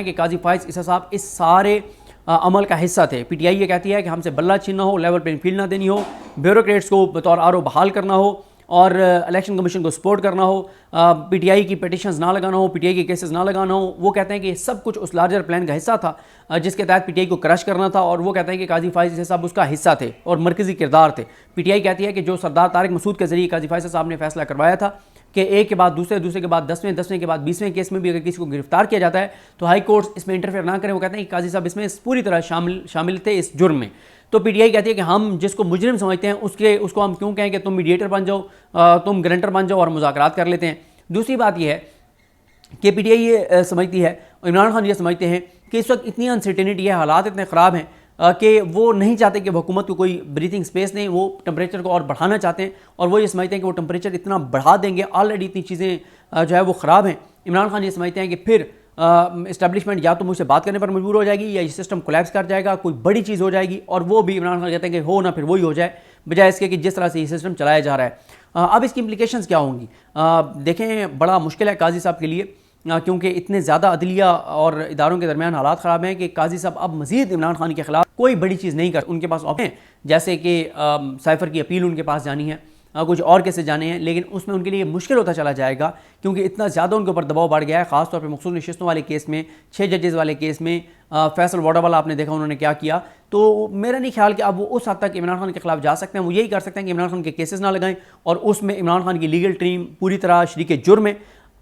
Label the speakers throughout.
Speaker 1: कि काजी फाइज ईसा साहब इस सारे अमल का हिस्सा थे। पीटीआई ये कहती है कि हमसे बल्ला छीनना हो, लेवल प्लेइंग फील्ड ना देनी हो, ब्यूरोक्रेट्स को बतौर आरओ बहाल करना हो और इलेक्शन कमीशन को सपोर्ट करना हो, पीटीआई की पिटिशंस ना लगाना हो, पीटीआई के केसेस ना लगाना हो। वो कहते हैं कि सब कुछ उस लार्जर प्लान का हिस्सा था जिसके तहत पीटीआई को क्रश करना था, और वो कहते हैं कि काजी फाइज ईसा साहब उसका हिस्सा थे और मरकजी किरदार थे। पीटीआई कहती है कि जो सरदार तारिक मसूद के जरिए काजी फाइज साहब ने फैसला करवाया था कि एक के बाद दूसरे, दूसरे के बाद 10वें, 10वें के बाद 20वें केस में भी अगर किसी को गिरफ्तार किया जाता है तो हाई कोर्ट इसमें इंटरफेयर ना करें। वो कहते हैं कि काजी साहब इसमें पूरी तरह शामिल थे इस जुर्म में। तो पीटीआई कहती है कि हम जिसको मुजरिम समझते हैं उसको हम क्यों कहें कि तुम मीडिएटर बन जाओ, तुम गारंटर बन जाओ और मुज़ाकरात कर लेते हैं। दूसरी बात यह है कि पीटीआई ये समझती है, इमरान खान ये समझते हैं कि इस वक्त इतनी अनसर्टेनिटी है, हालात इतने ख़राब हैं कि वो नहीं चाहते कि हुकूमत को कोई ब्रीथिंग स्पेस दें, वो टेम्परेचर को और बढ़ाना चाहते हैं और वो ये समझते हैं कि वो टेम्परेचर इतना बढ़ा देंगे, ऑलरेडी इतनी चीज़ें जो है वो ख़राब हैं। इमरान खान ये समझते हैं कि फिर इस्टेब्लिशमेंट या तो मुझसे बात करने पर मजबूर हो जाएगी या ये सिस्टम कोलैप्स कर जाएगा, कोई बड़ी चीज़ हो जाएगी, और वो भी इमरान खान कहते हैं कि हो ना फिर वही हो जाए, बजाय इसके कि जिस तरह से ये सिस्टम चलाया जा रहा है। अब इसकी इम्प्लीकेशंस क्या होंगी देखें। बड़ा मुश्किल है काजी साहब के लिए, क्योंकि इतने ज़्यादा अदलिया और इदारों के दरमियान हालात ख़राब हैं कि काजी साहब अब मज़ीद इमरान खान के खिलाफ कोई बड़ी चीज़ नहीं कर, उनके पास ऑप्शन है जैसे कि साइफ़र की अपील उनके पास जानी है, कुछ और केसेस जाने हैं, लेकिन उसमें उनके लिए मुश्किल होता चला जाएगा क्योंकि इतना ज़्यादा उनके ऊपर दबाव बढ़ गया है। ख़ासतौर पर मखसूस नशिस्तों वाले केस में, 6 जजेज़ वाले केस में फैसल वाडा वाला आपने देखा उन्होंने क्या किया। तो मेरा नहीं ख्याल कि अब वो उस हद तक इमरान खान के खिलाफ जा सकते हैं। वो यही कर सकते हैं कि इमरान खान के केसेस ना लगाएं और उसमें इमरान खान की लीगल टीम पूरी तरह शरीक जुर्म है।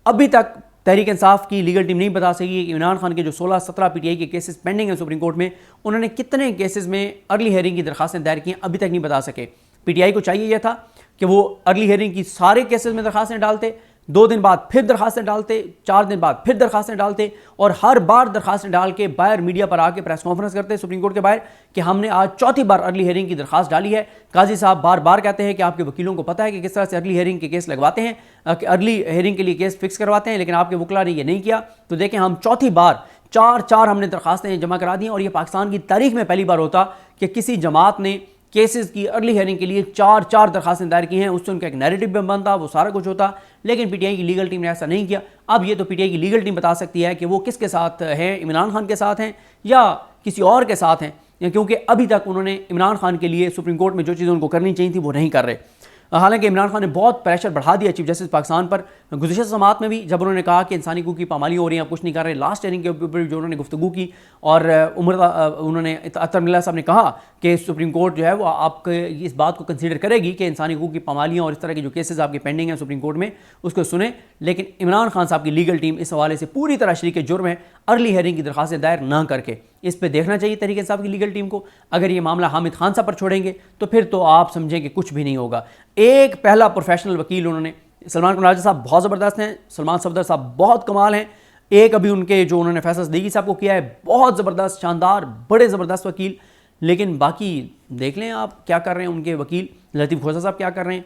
Speaker 1: अभी तक तहरीक इंसाफ की लीगल टीम नहीं बता सकी कि इमरान खान के जो 16-17 पीटीआई के केसेस पेंडिंग हैं सुप्रीम कोर्ट में, उन्होंने कितने केसेस में अर्ली हेयरिंग की दरखास्तें दायर की हैं, अभी तक नहीं बता सके। पीटीआई को चाहिए यह था कि वो अर्ली हेयरिंग की सारे केसेस में दरखास्तें डालते, 2 दिन बाद फिर दरखास्तें डालते, 4 दिन बाद फिर दरखास्तें डालते, और हर बार दरखास्तें डाल के बाहर मीडिया पर आके प्रेस कॉन्फ्रेंस करते सुप्रीम कोर्ट के बाहर कि हमने आज चौथी बार अर्ली हेयरिंग की दरखास्त डाली है। काजी साहब बार बार कहते हैं कि आपके वकीलों को पता है कि किस तरह से अर्ली हेयरिंग के केस लगवाते हैं, अर्ली हेयरिंग के लिए केस फिक्स करवाते हैं, लेकिन आपके वकला ने ये नहीं किया। तो देखें, हम चौथी बार 4 हमने दरखास्तें जमा करा दी हैं, और ये पाकिस्तान की तारीख में पहली बार होता कि किसी जमात ने केसेस की अर्ली हेयरिंग के लिए 4 दरखास्तें दायर की हैं। उससे उनका एक नैरेटिव भी बनता, वो सारा कुछ होता, लेकिन पीटीआई की लीगल टीम ने ऐसा नहीं किया। अब ये तो पीटीआई की लीगल टीम बता सकती है कि वो किसके साथ हैं, इमरान खान के साथ हैं या किसी और के साथ हैं, क्योंकि अभी तक उन्होंने इमरान खान के लिए सुप्रीम कोर्ट में जो चीज़ें उनको करनी चाहिए थी वो नहीं कर रहे। हालांकि इमरान खान ने बहुत प्रेशर बढ़ा दिया चीफ जस्टिस पाकिस्तान पर गुज़िश्ता समाअत में भी, जब उन्होंने कहा कि इंसानी हकूक़ की पामाली हो रही है, आप कुछ नहीं कर रहे। लास्ट हेयरिंग के ऊपर जो उन्होंने गुफ्तगू की और उन्होंने अतर मिल्ला साहब ने कहा कि सुप्रीम कोर्ट जो है वो आपके इस बात को कंसीडर करेगी कि इंसानी हकूक़ की पामालियाँ और इस तरह के जो केसेस आपके पेंडिंग हैं सुप्रीम कोर्ट में उसको सुने। लेकिन इमरान खान साहब की लीगल टीम इस हवाले से पूरी तरह शरीक जुर्म है अर्ली हेयरिंग की दरखास्तें दायर ना करके। इस पर देखना चाहिए तहरीक इंसाफ की लीगल टीम को। अगर ये मामला हामिद खान साहब पर छोड़ेंगे तो फिर तो आप समझें कि कुछ भी नहीं होगा। एक पहला प्रोफेशनल वकील उन्होंने, सलमान कुनाजा साहब बहुत ज़बरदस्त हैं, सलमान सफदर साहब बहुत कमाल हैं। एक अभी उनके जो उन्होंने फैसला सदीकी साहब को किया है, बहुत ज़बरदस्त, शानदार, बड़े ज़बरदस्त वकील। लेकिन बाकी देख लें आप क्या कर रहे हैं उनके वकील। लतीफ़ खोसा साहब क्या कर रहे हैं,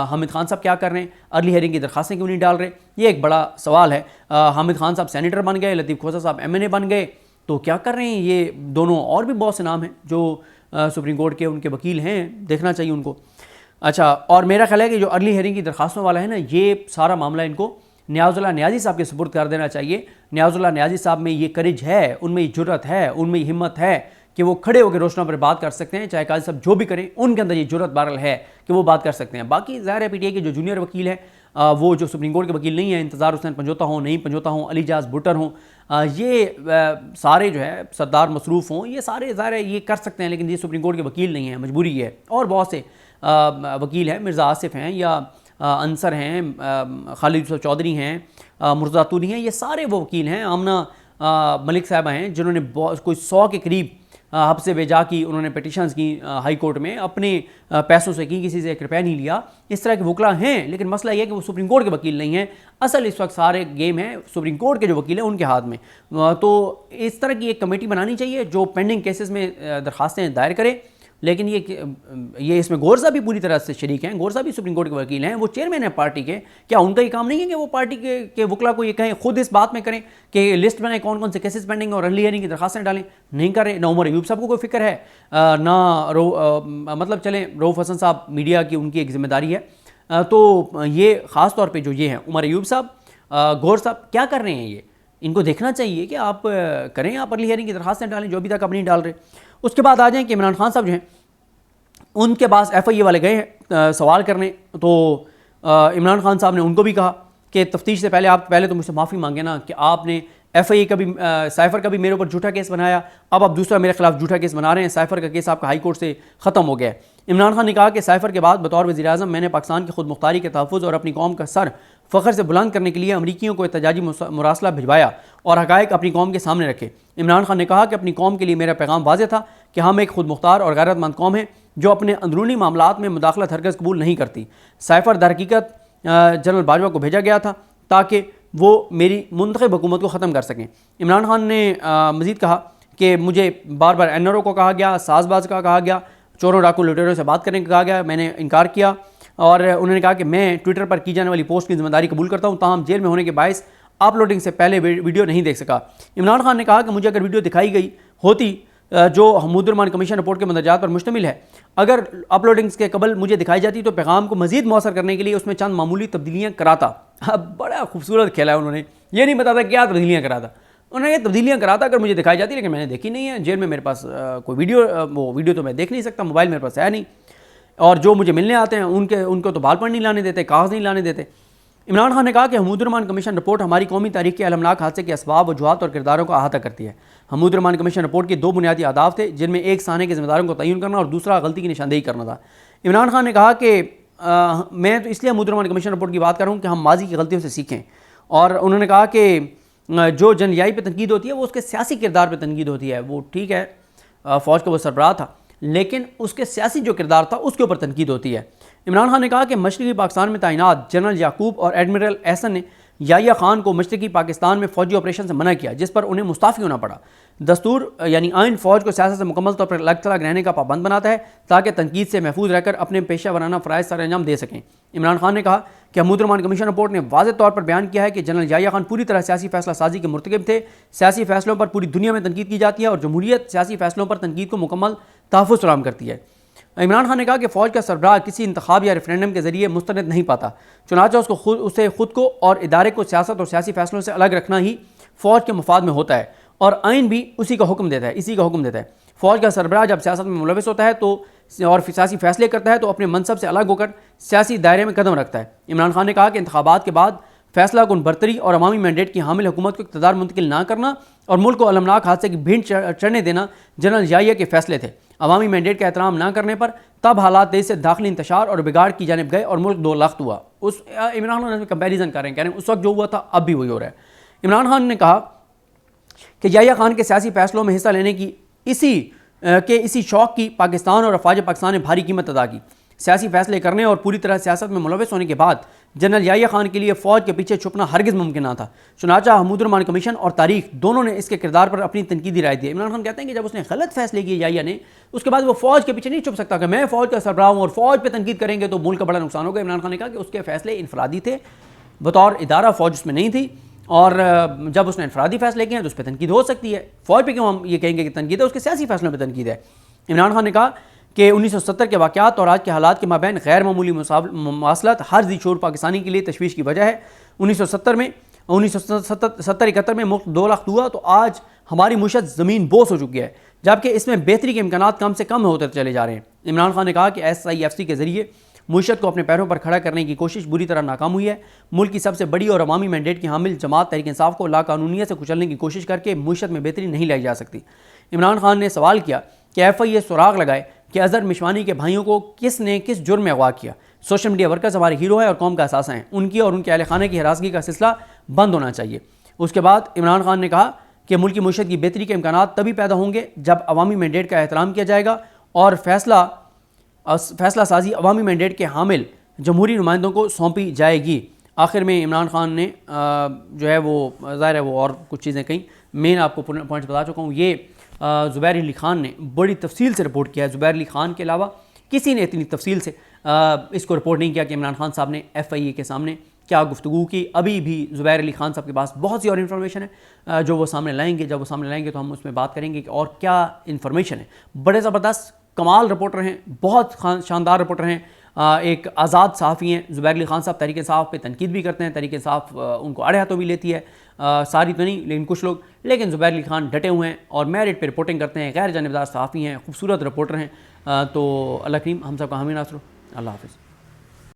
Speaker 1: हामिद खान साहब क्या कर रहे हैं, अर्ली हेयरिंग की दरखास्तें क्यों नहीं डाल रहे, ये एक बड़ा सवाल है। हामिद खान साहब सेनेटर बन गए, लतीफ़ खोसा साहब MNA बन गए, तो क्या कर रहे हैं ये दोनों? और भी बहुत से नाम हैं जो सुप्रीम कोर्ट के उनके वकील हैं, देखना चाहिए उनको। अच्छा, और मेरा ख्याल है कि जो अर्ली हेयरिंग की दरखास्तों वाला है ना, ये सारा मामला इनको नियाज़ुल्लाह नियाज़ी साहब के सुपुर्द कर देना चाहिए। नियाज़ुल्लाह नियाज़ी साहब में ये करेज है, उनमें ये जुर्रत है, उनमें ये हिम्मत है कि वो खड़े होकर रोशना पर बात कर सकते हैं। चाहे काजी साहब जो भी करें, उनके अंदर ये जुर्रत बहरहाल है कि वो बात कर सकते हैं। बाकी ज़ाहिर है पीटीआई के जो जूनियर वकील हैं, वो जो सुप्रीम कोर्ट के वकील नहीं हैं, इंतज़ार हुसैन पंजोता हों, नईम पंजोता हों, अली जाज भुट्टर हों, ये सारे जो है सरदार मसरूफ़ हों, ये सारे ज़ाहिर है ये कर सकते हैं, लेकिन ये सुप्रीम कोर्ट के वकील नहीं हैं, मजबूरी है। और बहुत से वकील हैं, मिर्ज़ा आसिफ हैं या अंसर हैं, खालिद यूसुफ चौधरी हैं, मुर्तज़ा तूनी हैं, ये सारे वो वकील हैं। आमना मलिक साहबा हैं जिन्होंने कोई 100 के करीब हफ्से बेजा की उन्होंने पिटिशंस की हाई कोर्ट में, अपने पैसों से की, किसी से 1 रुपया नहीं लिया। इस तरह के वकला हैं, लेकिन मसला यह है कि वो सुप्रीम कोर्ट के वकील नहीं हैं। असल इस वक्त सारे गेम है सुप्रीम कोर्ट के जो वकील हैं उनके हाथ में। तो इस तरह की एक कमेटी बनानी चाहिए जो पेंडिंग केसेस में दरखास्तें दायर करे। लेकिन ये इसमें गौर साहब भी पूरी तरह से शरीक हैं, गौर साहब भी सुप्रीम कोर्ट के वकील हैं, वो चेयरमैन है पार्टी के। क्या उनका ये काम नहीं है कि वो पार्टी के वकला को ये कहें, खुद इस बात में करें कि लिस्ट बनाएं कौन कौन से केसेस पेंडिंग और अर्ली हियरिंग की दरखास्तें डालें? नहीं कर रहे। ना उमर अयूब साहब को कोई फिक्र है, ना मतलब चलें रऊफ़ हसन साहब मीडिया की उनकी एक जिम्मेदारी है। तो ये ख़ास तौर पर जो ये हैं उमर अयूब साहब, गौर साहब क्या कर रहे हैं? इनको देखना चाहिए कि आप करें, आप अर्ली हियरिंग की दरखास्तें डालें जो अभी तक आप नहीं डाल रहे। उसके बाद आ जाएँ कि इमरान खान साहब जो हैं उनके पास FIA वाले गए हैं सवाल करने, तो इमरान खान साहब ने उनको भी कहा कि तफ्तीश से पहले आप पहले तो मुझसे माफ़ी मांगे ना कि आपने FIA का भी साइफ़र का भी मेरे ऊपर झूठा केस बनाया, अब आप दूसरा मेरे खिलाफ झूठा केस बना रहे हैं। साइफ़र का केस आपका हाई कोर्ट से ख़त्म हो गया है। इमरान खान ने कहा कि साइफ़र के बाद बतौर वज़ीर आज़म मैंने पाकिस्तान की खुद मुख्तारी के तहफ़्फ़ुज़ और अपनी कौम का सर फ़ख्र से बुलंद करने के लिए अमरीकियों को एहतजाजी मुरासला भिजवाया और हक़ाइक़ अपनी कौम के सामने रखे। इमरान खान ने कहा कि अपनी कौम के लिए मेरा पैगाम वाज़ेह था कि हम एक खुद मुख्तार और गैरतमंद कौम है जो अपने अंदरूनी मामलात में मुदाखलत हरगिज़ कबूल नहीं करती। साइफ़र दरहकीकत जनरल बाजवा को भेजा गया था ताकि वो मेरी मुंतखब हुकूमत को ख़त्म कर सकें। इमरान खान ने मज़ीद कहा कि मुझे बार बार NRO को कहा गया, साजबाज का कहा गया, चोरों डाकू लुटेरों से बात करने का कहा गया, मैंने इनकार किया और उन्होंने कहा कि मैं ट्विटर पर की जाने वाली पोस्ट की जिम्मेदारी कबूल करता हूँ, ताहम जेल में होने के बायस अपलोडिंग से पहले वीडियो नहीं देख सका। इमरान खान ने कहा कि मुझे अगर वीडियो दिखाई गई होती जो महमूदुर-रहमान कमीशन रिपोर्ट के मंदरजात पर मुश्तमिल है, अगर अपलोडिंग्स के कबल मुझे दिखाई जाती तो पैगाम को मज़ीद मौसर करने के लिए उसमें चंद मामूली तब्दीलियाँ कराता। अब बड़ा खूबसूरत खेला है उन्होंने, ये नहीं बताता क्या तब्दीलियाँ कराता, उन्होंने ये तब्दीलियाँ कराता अगर मुझे दिखाई जाती, लेकिन मैंने देखी नहीं है। जेल में मेरे पास कोई वीडियो तो मैं देख नहीं सकता, मोबाइल मेरे पास है नहीं, और जो मुझे मिलने आते हैं उनको तो बाल पर नहीं लाने देते, कागज़ नहीं लाने देते। इमरान खान ने कहा कि महमूदुर-रहमान कमीशन रिपोर्ट हमारी कौमी तारीख के अलमनाक हादसे के असबाब, वजूहात और किरदारों को अहाता करती है। महमूदुर-रहमान कमीशन रिपोर्ट के दो बुनियादी अहदाफ थे, जिनमें एक साने के ज़िम्मेदारों को तयन करना और दूसरा गलती की निशानदेही करना था। इमरान खान ने कहा कि मैं तो इसलिए महमूदुर-रहमान कमीशन रिपोर्ट की बात कर रहा हूँ कि हम माजी की गलतियों से सीखें, और उन्होंने कहा कि जो जनरियाई पर तनकीद होती है वो उसके सियासी किरदार पर तनकीद होती है। वो ठीक है, फ़ौज का वो सरबराह था, लेकिन उसके सियासी जो किरदार था उसके ऊपर तनकीद होती है। इमरान खान ने कहा कि मशरक़ी पाकिस्तान में तैनात जनरल याकूब और एडमिरल एहसन ने याहिया खान को मशरक़ी पाकिस्तान में फ़ौजी ऑपरेशन से मना किया, जिस पर उन्हें मुस्ताफ़ी होना पड़ा। दस्तूर यानी आइन फ़ौज को सियासत से मुकम्मल तौर पर अलग थलग रहने का पाबंद बनाता है ताकि तनकीद से महफूज रहकर अपने पेशा वराना फ़राइज़ सर अंजाम दे सकें। इमरान खान ने कहा कि महमूदुर-रहमान कमीशन रिपोर्ट ने वाज़ेह तौर पर बयान किया है कि जनरल याहिया खान पूरी तरह सियासी फैसला साजी के मुर्तकिब थे। सियासी फ़ैसलों पर पूरी दुनिया में तनकीद की जाती है और जमहूरियत सियासी फ़ैसलों पर तनकीद को मुकम्मल तहफ़्फ़ुज़ फराहम करती है। इमरान खान ने कहा कि फ़ौज का सरबराह किसी इंतखाब या रेफरेंडम के ज़रिए मुस्तरद नहीं पाता, चुनांचे उसे खुद को और इदारे को सियासत और सियासी फ़ैसलों से अलग रखना ही फ़ौज के मफाद में होता है, और आइन भी इसी का हुक्म देता है। फ़ौज का सरबराह जब सियासत में मुलविस होता है तो और सियासी फ़ैसले करता है तो अपने मनसब से अलग होकर सियासी दायरे में कदम रखता है। इमरान खान ने कहा कि इंतखाबात के बाद फैसला कुन बरतरी और अवामी मैंडेट की हामिल हुकूमत को इक़्तिदार मुंतकिल ना करना और मुल्क को अलमनाक हादसे की भीड़ चढ़ने देना जनरल याहिया के फैसले थे। अवामी मैंडेट का एहतराम ना करने पर तब हालात तेज़ से दाखिली इंतशार और बिगाड़ की जानिब गए और मुल्क दो लख्त हुआ। उस इमरान खान कंपेरिजन कर रहे हैं, उस वक्त जो हुआ था अब भी वही हो रहा है। इमरान खान ने कहा कि याहिया खान के सियासी फैसलों में हिस्सा लेने की इसी शौक़ की पाकिस्तान और अफवाज पाकिस्तान ने भारी कीमत अदा की। सियासी फैसले करने और पूरी तरह सियासत में मुलविस होने के बाद जनरल याहिया खान के लिए फ़ौज के पीछे छुपना हरगिज़ मुमकिन ना था। चुनांचे महमूदुर-रहमान कमीशन और तारीख दोनों ने इसके किरदार पर अपनी तनकीदी राय दी। इमरान खान कहते हैं कि जब उसने गलत फैसले किए याहिया ने, उसके बाद वो फ़ौज के पीछे नहीं छुप सकता कि मैं फ़ौज का सरबराह हूँ और फ़ौज पर तनकीद करेंगे तो मुल्क का बड़ा नुकसान होगा। इमरान खान ने कहा कि उसके फैसले इनफरादी थे, बतौर इदारा फ़ौज उसमें नहीं थी, और जब उसने इनफरादी फैसले किए हैं तो उस पर तनकीद हो सकती है। फ़ौज पर क्यों हम ये कहेंगे कि तनकीद है, उसके सियासी फैसलों पर तनकीद है। इमरान खान ने कहा कि 1970 के वाक़यात और आज के हालात के माबैन गैर मामूली मुवासलत हर ज़ी शोर पाकिस्तानी के लिए तशवीश की वजह है। 1970-71 में मुल्क 2 लाख हुआ तो आज हमारी मुशत ज़मीन बोस हो चुकी है, जबकि इसमें बेहतरी के इम्कानात कम से कम होते चले जा रहे हैं। इमरान खान ने कहा कि SIFC के ज़रिए मुशत को अपने पैरों पर खड़ा करने की कोशिश बुरी तरह नाकाम हुई है। मुल्क की सबसे बड़ी और अवामी मैंडेट की हामिल जमात तहरीक इंसाफ को लाकानूनियत से कुचलने की कोशिश करके मुशत में बेहतरी नहीं लाई जा सकती। इमरान खान ने सवाल किया कि FIA सुराग लगाए कि अज़हर मिशवानी के भाइयों को किसने किस जुर्म में अगवा किया। सोशल मीडिया वर्कर्स हमारे हीरो हैं और कौम का असासा हैं, उनकी और उनके अहल खाने की हरासगी का सिलसिला बंद होना चाहिए। उसके बाद इमरान खान ने कहा कि मुल्क की मुशत की बेहतरी के इम्कानात तभी पैदा होंगे जब अवामी मैंडेट का एहतराम किया जाएगा और फैसला साजी अवामी मैंडेट के हामिल जमहूरी नुमाइंदों को सौंपी जाएगी। आखिर में इमरान खान ने जो है वो ज़ाहिर है वो और कुछ चीज़ें कहीं, मेन आपको पॉइंट्स बता चुका हूँ। ये ज़ुबैर अली ख़ान ने बड़ी तफसील से रिपोर्ट किया है। ज़ुबैर अली ख़ान के अलावा किसी ने इतनी तफसील से इसको रिपोर्ट नहीं किया कि इमरान खान साहब ने FIA के सामने क्या गुफ्तगू की। अभी भी ज़ुबैर अली ख़ान साहब के पास बहुत सी और इन्फॉर्मेशन है जो वो सामने लाएंगे। जब वो सामने लाएंगे तो हम उसमें बात करेंगे कि और क्या इन्फॉर्मेशन है। बड़े ज़बरदस्त कमाल रिपोर्टर हैं, बहुत शानदार रिपोर्टर हैं। एक आज़ाद सहाफ़ी हैं ज़ुबैर अली ख़ान साहब, तहरीक इंसाफ पे तनकीद भी करते हैं, तहरीक इंसाफ उनको आड़े हाथों भी लेती है, सारी तो नहीं लेकिन कुछ लोग, लेकिन ज़ुबैर अली ख़ान डटे हुए हैं और मेरिट पे रिपोर्टिंग करते हैं, गैर जानिबदार सहाफ़ी हैं, खूबसूरत रिपोर्टर हैं। तो अल्लाह करीम हम सब का हामी नासर हो। अल्लाह हाफ़िज़।